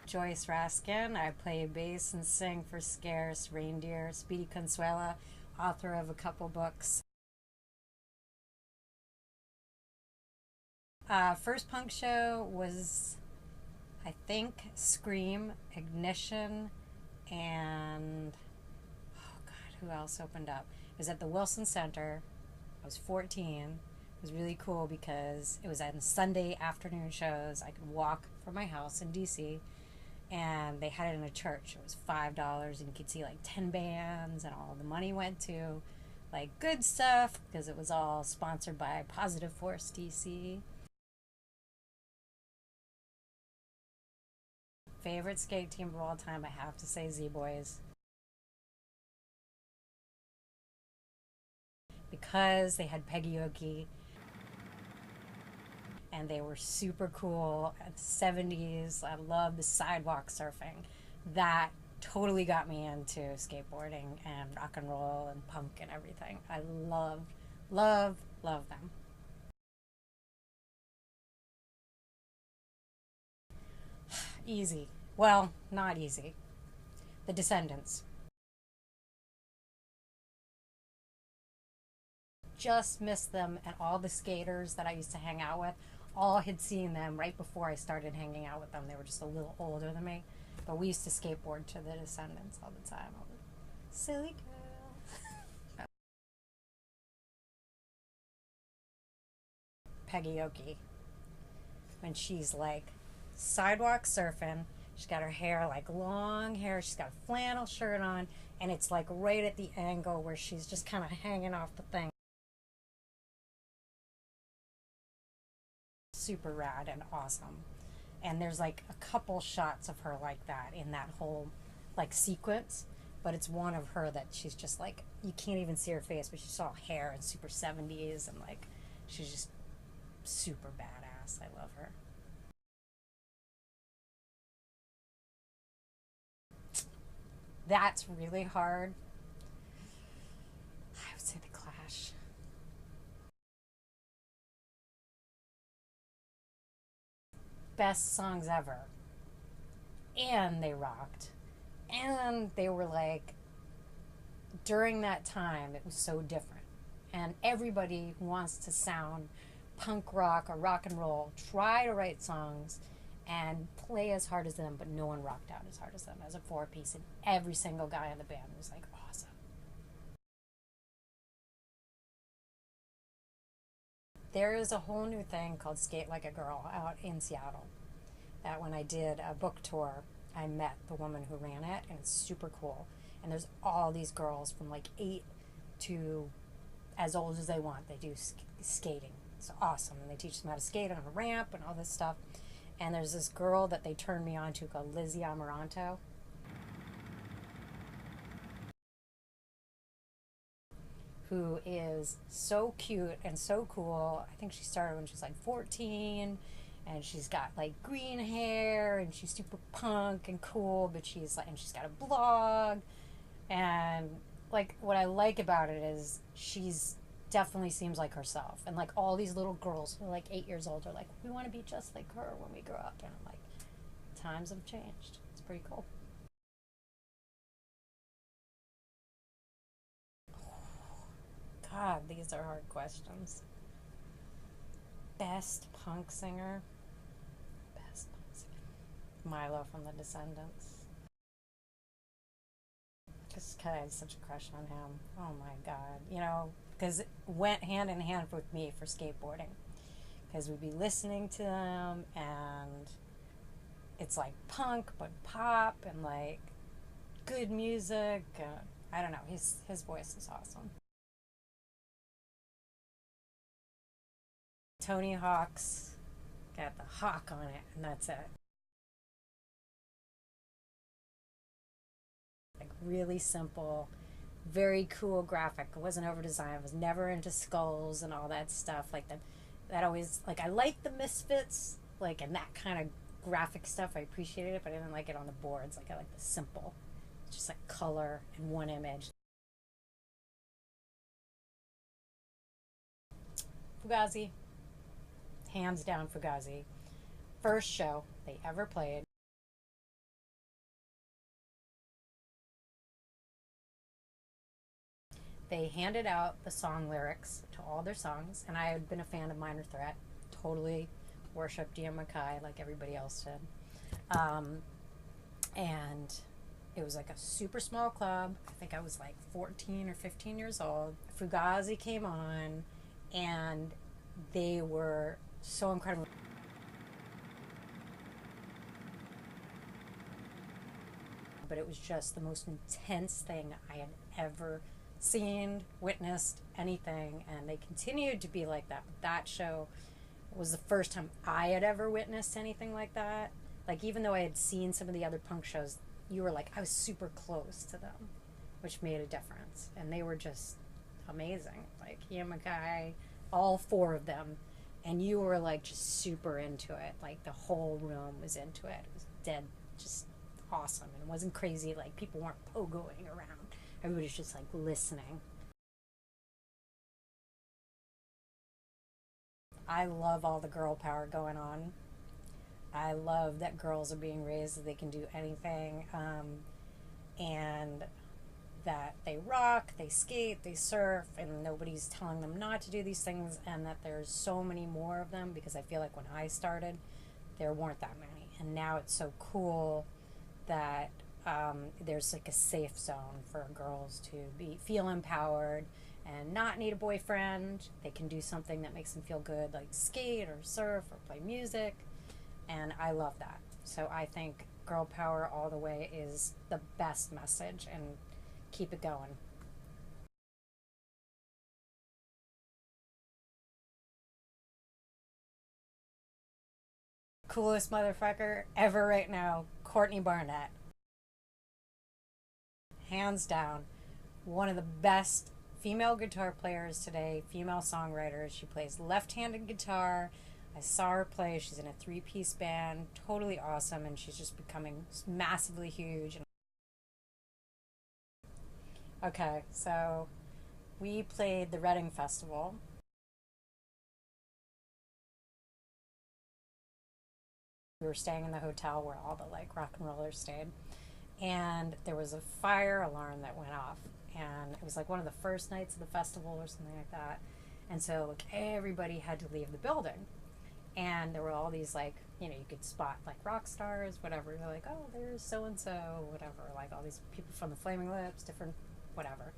Joyce Raskin. I play bass and sing for Scarce, Reindeer, Speedy Consuela, author of a couple books. First punk show was, I think, Scream, Ignition, and oh God, who else opened up? It was at the Wilson Center. I was 14. It was really cool because it was on Sunday afternoon shows. I could walk from my house in DC, and they had it in a church. It was $5, and you could see like 10 bands, and all the money went to like good stuff because it was all sponsored by Positive Force DC. Favorite skate team of all time, I have to say Z Boys. Because they had Peggy Oki and they were super cool at the 70s. I love the sidewalk surfing. That totally got me into skateboarding and rock and roll and punk and everything. I love them. Easy. Well, not easy. The Descendants. Just missed them, and all the skaters that I used to hang out with all had seen them right before I started hanging out with them. They were just a little older than me, but we used to skateboard to the Descendants all the time. Silly girl. Peggy Oki, when she's like sidewalk surfing, she's got her hair like long hair, she's got a flannel shirt on, and it's like right at the angle where she's just kind of hanging off the thing. Super rad and awesome. And there's like a couple shots of her like that in that whole like sequence, but it's one of her that she's just like, you can't even see her face, but she's all hair and super 70s, and like she's just super badass. I love her. That's really hard. I would say the Clash. Best songs ever. And they rocked. And they were like, during that time, it was so different. And everybody who wants to sound punk rock or rock and roll try to write songs and play as hard as them, but no one rocked out as hard as them as a four piece. And every single guy in the band was like awesome. There is a whole new thing called Skate Like a Girl out in Seattle. That when I did a book tour, I met the woman who ran it, and it's super cool. And there's all these girls from like 8 to as old as they want. They do skating. It's awesome, and they teach them how to skate on a ramp and all this stuff. And there's this girl that they turned me on to called Lizzie Amaranto, who is so cute and so cool. I think she started when she was like 14, and she's got like green hair, and she's super punk and cool, but she's like, and she's got a blog. And like what I like about it is she's definitely seems like herself, and like all these little girls who are like 8 years old are like, we want to be just like her when we grow up. And I'm like, times have changed. It's pretty cool. God, these are hard questions. Best punk singer. Best punk singer. Milo from the Descendants. Just because I had such a crush on him. Oh my God. You know, because it went hand in hand with me for skateboarding. Because we'd be listening to them, and it's like punk, but pop, and like good music. I don't know. His voice is awesome. Tony Hawk's got the hawk on it, and that's it. Like really simple, very cool graphic. It wasn't over designed. I was never into skulls and all that stuff. Like that always like I like the Misfits, like and that kind of graphic stuff. I appreciated it, but I didn't like it on the boards. Like I like the simple, just like color and one image. Fugazi, hands down Fugazi. First show they ever played. they handed out the song lyrics to all their songs, and I had been a fan of Minor Threat, totally worshipped Ian MacKaye like everybody else did. And it was like a super small club. I think I was like 14 or 15 years old. Fugazi came on, and they were so incredible. But it was just the most intense thing I had ever seen, witnessed, anything, and they continued to be like that. But that show was the first time I had ever witnessed anything like that. Like, even though I had seen some of the other punk shows, you were like, I was super close to them, which made a difference. And they were just amazing. Like, Ian MacKaye, all four of them. And you were like just super into it. Like, the whole room was into it. It was dead, just awesome. And it wasn't crazy. Like, people weren't pogoing around. Everybody was just like listening. I love all the girl power going on. I love that girls are being raised that they can do anything, and that they rock, they skate, they surf, and nobody's telling them not to do these things, and that there's so many more of them, because I feel like when I started, there weren't that many. And now it's so cool that there's like a safe zone for girls to feel empowered and not need a boyfriend. They can do something that makes them feel good, like skate or surf or play music, and I love that. So I think girl power all the way is the best message, and keep it going. Coolest motherfucker ever right now, Courtney Barnett. Hands down, one of the best female guitar players today, female songwriter. She plays left-handed guitar. I saw her play. She's in a three-piece band, totally awesome, and she's just becoming massively huge. Okay, so we played the Reading Festival. We were staying in the hotel where all the like rock and rollers stayed, and there was a fire alarm that went off, and it was like one of the first nights of the festival or something like that. And so like everybody had to leave the building, and there were all these like, you could spot like rock stars, whatever. You're like, oh, there's so and so, whatever, like all these people from the Flaming Lips, different whatever.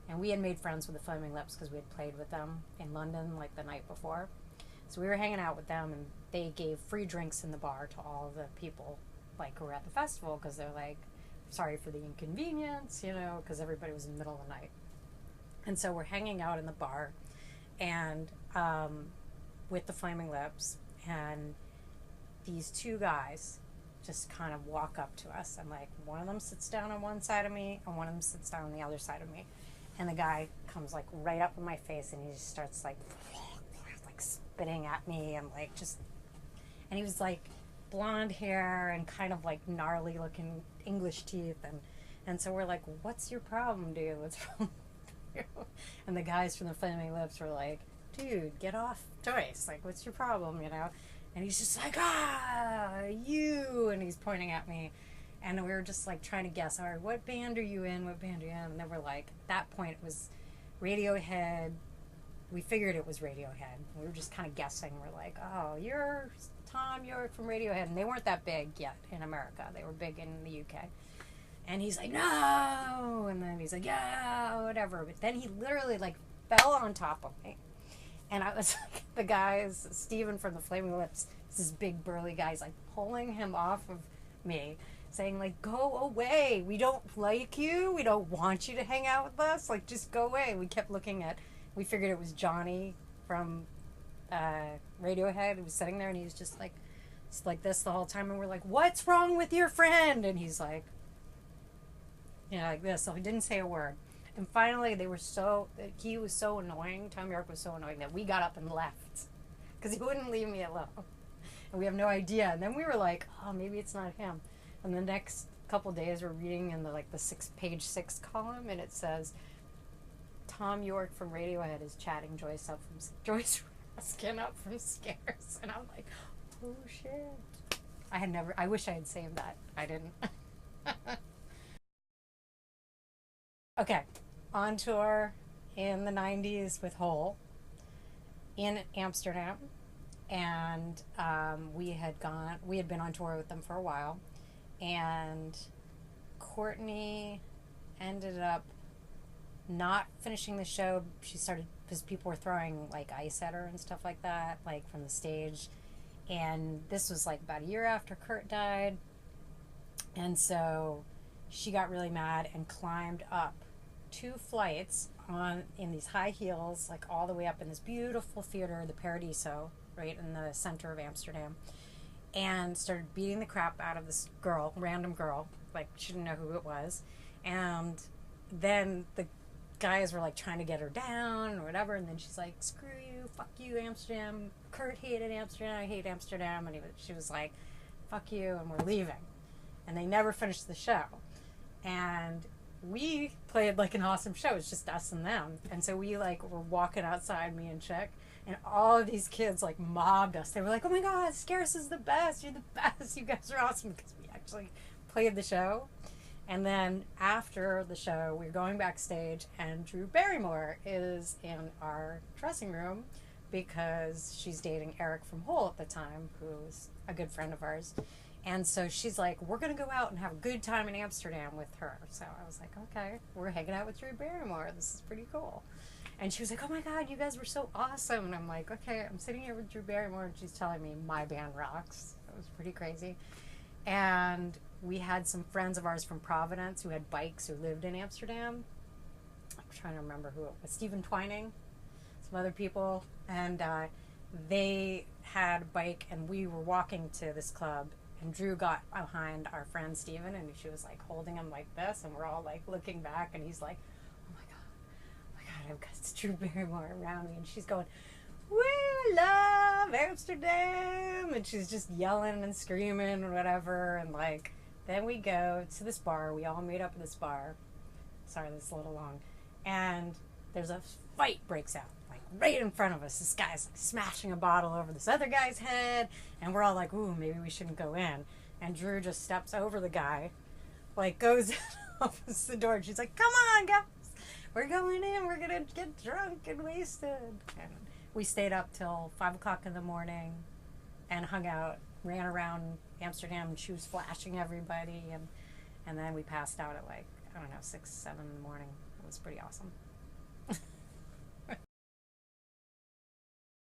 And we had made friends with the Flaming Lips because we had played with them in London like the night before. So we were hanging out with them, and they gave free drinks in the bar to all the people like who were at the festival, because they're like, sorry for the inconvenience, because everybody was in the middle of the night. And so we're hanging out in the bar, and with the Flaming Lips, and these two guys just kind of walk up to us, and like one of them sits down on one side of me and one of them sits down on the other side of me, and the guy comes like right up in my face, and he just starts like spitting at me, and like just, and he was like blonde hair and kind of like gnarly looking English teeth, and so we're like, what's your problem, dude? What's wrong with you? And the guys from the Flaming Lips were like, dude, get off Joyce, like what's your problem? And he's just like, you, and he's pointing at me, and we were just like trying to guess, all right, what band are you in, and then we're like, at that point it was Radiohead. We figured it was Radiohead. We were just kind of guessing. We're like, oh, you're Tom York from Radiohead. And they weren't that big yet in America. They were big in the UK. And he's like, no. And then he's like, yeah, whatever. But then he literally like fell on top of me. And I was like, the guys, Steven from the Flaming Lips, this big burly guy, is like pulling him off of me, saying like, go away. We don't like you. We don't want you to hang out with us. Like, just go away. We kept looking at, we figured it was Johnny from Radiohead. He was sitting there, and he was just like this the whole time. And we're like, what's wrong with your friend? And he's like, like this. So he didn't say a word. And finally, he was so annoying. Tom York was so annoying that we got up and left, because he wouldn't leave me alone. And we have no idea. And then we were like, oh, maybe it's not him. And the next couple days, we're reading in the page 6 column, and it says, Tom York from Radiohead is chatting Joyce Raskin up from Scares. And I'm like, oh shit. I wish I had saved that. I didn't. Okay, on to our in the 90s with Hole in Amsterdam, and we had been on tour with them for a while, and Courtney ended up not finishing the show. She started, because people were throwing like ice at her and stuff like that, like from the stage. And this was like about a year after Kurt died. And so she got really mad and climbed up 2 flights in these high heels, like all the way up in this beautiful theater, the Paradiso, right in the center of Amsterdam, and started beating the crap out of this girl, random girl, like she didn't know who it was. And then the guys were like trying to get her down or whatever, and then she's like, screw you, fuck you, Amsterdam, Kurt hated Amsterdam, I hate Amsterdam. And she was like, fuck you, and we're leaving. And they never finished the show. And we played like an awesome show. It's just us and them. And so we like were walking outside, me and Chick, and all of these kids like mobbed us. They were like, oh my God, Scarce is the best, you're the best, you guys are awesome, because we actually played the show. And then after the show, we were going backstage, and Drew Barrymore is in our dressing room because she's dating Eric from Hole at the time, who's a good friend of ours. And so she's like, we're going to go out and have a good time in Amsterdam with her. So I was like, okay, we're hanging out with Drew Barrymore. This is pretty cool. And she was like, oh my God, you guys were so awesome. And I'm like, okay, I'm sitting here with Drew Barrymore, and she's telling me my band rocks. It was pretty crazy. And we had some friends of ours from Providence who had bikes, who lived in Amsterdam. I'm trying to remember who it was. Stephen Twining, some other people. And they had a bike, and we were walking to this club. And Drew got behind our friend Steven, and she was like holding him like this, and we're all like looking back, and he's like, oh my God, I've got Drew Barrymore around me, and she's going, we love Amsterdam, and she's just yelling and screaming and whatever. And like, then we go to this bar, we all meet up at this bar, sorry this is a little long, and there's a fight breaks out right in front of us. This guy's like smashing a bottle over this other guy's head, and we're all like, ooh, maybe we shouldn't go in. And Drew just steps over the guy, like goes and opens the door, and she's like, come on guys, we're going in, we're gonna get drunk and wasted. And we stayed up till 5 o'clock in the morning and hung out, ran around Amsterdam, and she was flashing everybody, and then we passed out at like, I don't know, 6, 7 in the morning. It was pretty awesome.